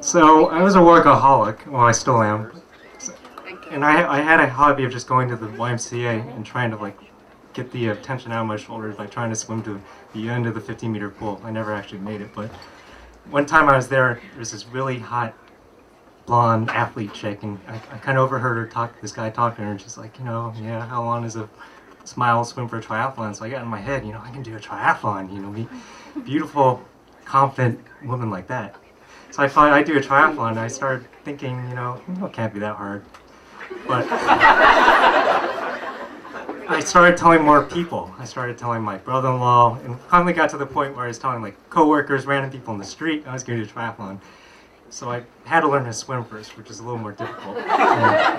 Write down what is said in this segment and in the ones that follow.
So I was a workaholic. Well, I still am. And I had a hobby of just going to the YMCA and trying to like get the tension out of my shoulders by trying to swim to the end of the 15-meter pool. I never actually made it, but one time I was there was this really hot blonde athlete chick, and I kind of overheard her talk. This guy talking to her, and she's like, yeah, how long is a mile swim for a triathlon? So I got in my head, I can do a triathlon. Me, beautiful, confident woman like that. So I thought I'd do a triathlon, and I started thinking, it can't be that hard. But I started telling more people. I started telling my brother-in-law, and finally got to the point where I was telling like coworkers, random people in the street, I was going to do a triathlon. So I had to learn to swim first, which is a little more difficult. I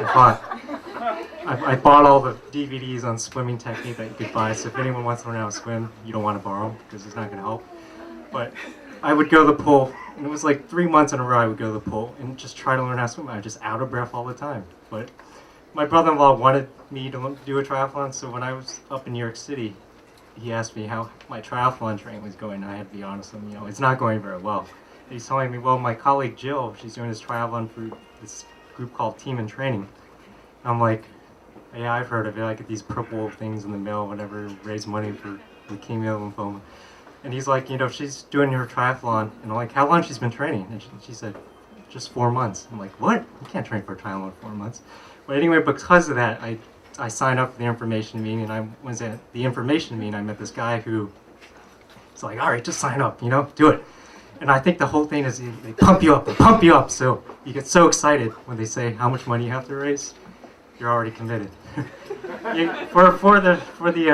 bought all the DVDs on swimming technique that you could buy, so if anyone wants to learn how to swim, you don't want to borrow them because it's not going to help. But I would go to the pool, and it was like 3 months in a row I would go to the pool and just try to learn how to swim. I was just out of breath all the time. But my brother-in-law wanted me to do a triathlon, so when I was up in New York City, he asked me how my triathlon training was going, and I had to be honest with him, it's not going very well. And he's telling me, well, my colleague Jill, she's doing this triathlon for this group called Team in Training. I'm like, yeah, I've heard of it. I get these purple things in the mail, whatever, raise money for leukemia, lymphoma. And he's like, she's doing her triathlon, and I'm like, how long she's been training? And she said, just 4 months. I'm like, what? You can't train for a triathlon in 4 months. But anyway, because of that, I signed up for the information meeting, and I was at the information meeting. I met this guy who was like, all right, just sign up, do it. And I think the whole thing is they pump you up, so you get so excited when they say how much money you have to raise, you're already committed. For the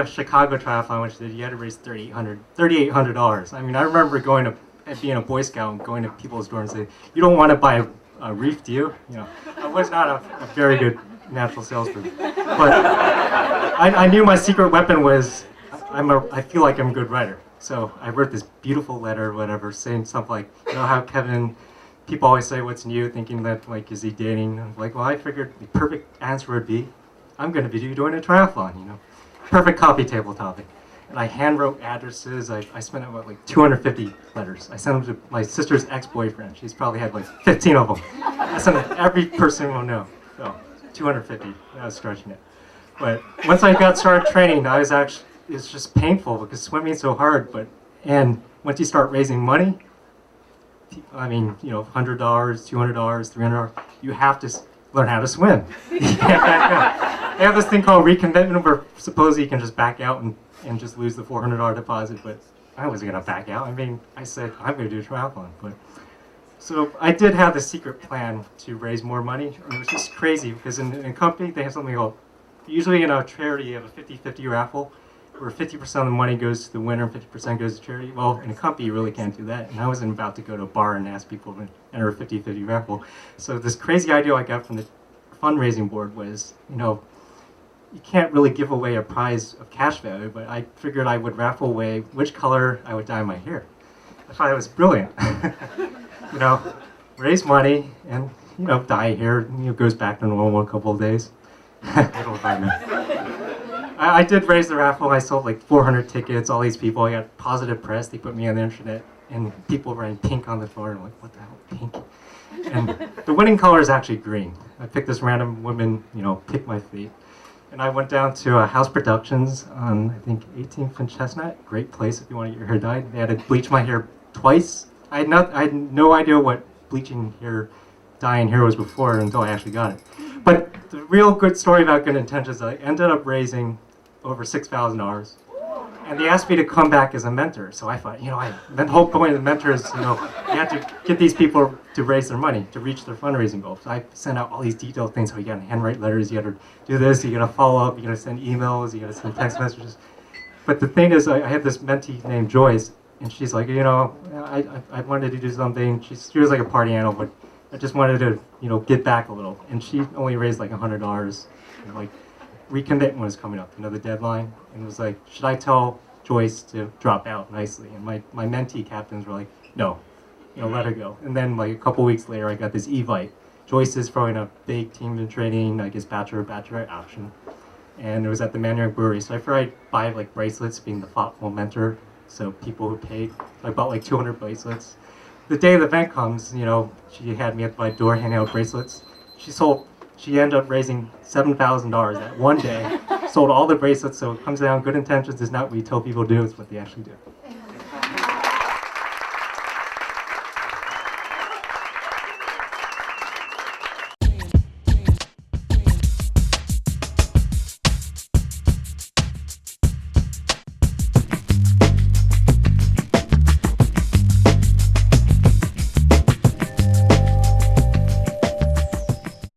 Chicago Triathlon, which you had to raise $3,800. I mean, I remember going to being a Boy Scout and going to people's doors and say, you don't want to buy a reef, do you? I was not a very good natural salesman, but I knew my secret weapon was I feel like I'm a good writer. So I wrote this beautiful letter or whatever, saying something like, how Kevin, people always say what's new, thinking that, like, is he dating? I'm like, well, I figured the perfect answer would be, I'm going to be doing a triathlon, Perfect coffee table topic. And I hand wrote addresses. I spent about like 250 letters. I sent them to my sister's ex-boyfriend. She's probably had like 15 of them. I sent them to every person we'll know. So 250, I was stretching it. But once I got started training, it's just painful because swimming's so hard. And once you start raising money, I mean, $100, $200, $300, you have to learn how to swim. You can't back out. They have this thing called recommitment where supposedly you can just back out and just lose the $400 deposit, but I wasn't going to back out. I mean, I said, I'm going to do a triathlon. So I did have the secret plan to raise more money, and it was just crazy because in a company, they have something called, usually in a charity, you have a 50-50 raffle, where 50% of the money goes to the winner and 50% goes to charity. Well, in a company, you really can't do that. And I wasn't about to go to a bar and ask people to enter a 50-50 raffle. So this crazy idea I got from the fundraising board was, you can't really give away a prize of cash value, but I figured I would raffle away which color I would dye my hair. I thought it was brilliant. Raise money and, dye hair, goes back to normal in a couple of days. Little I did raise the raffle. I sold like 400 tickets, all these people. I got positive press. They put me on the internet, and people wearing pink on the floor. I'm like, what the hell, pink? And the winning color is actually green. I picked this random woman, pick my fate. And I went down to House Productions on, I think, 18th and Chestnut. Great place if you want to get your hair dyed. They had to bleach my hair twice. I had no idea what bleaching hair, dyeing hair was before until I actually got it. But the real good story about good intentions, I ended up raising over $6,000. And they asked me to come back as a mentor. So I thought, the whole point of the mentor is, you have to get these people to raise their money, to reach their fundraising goals. So I sent out all these detailed things. So you got to handwrite letters, you got to do this, you got to follow up, you got to send emails, you got to send text messages. But the thing is, I had this mentee named Joyce, and she's like, I wanted to do something. She was like a party animal, but I just wanted to, get back a little. And she only raised like $100. And like, recommitment was coming up, the deadline, and it was like, should I tell Joyce to drop out nicely? And my mentee captains were like, no, let her go. And then like a couple weeks later, I got this Evite. Joyce is throwing a big team in training, like his bachelorette option, and it was at the Mandarin Brewery. So I figured I'd buy like bracelets, being the thoughtful mentor. So people who paid, I bought like 200 bracelets. the day the event comes, she had me at my door handing out bracelets. She ended up raising $7,000 that one day. Sold all the bracelets, so it comes down, good intentions is not what you tell people to do, it's what they actually do.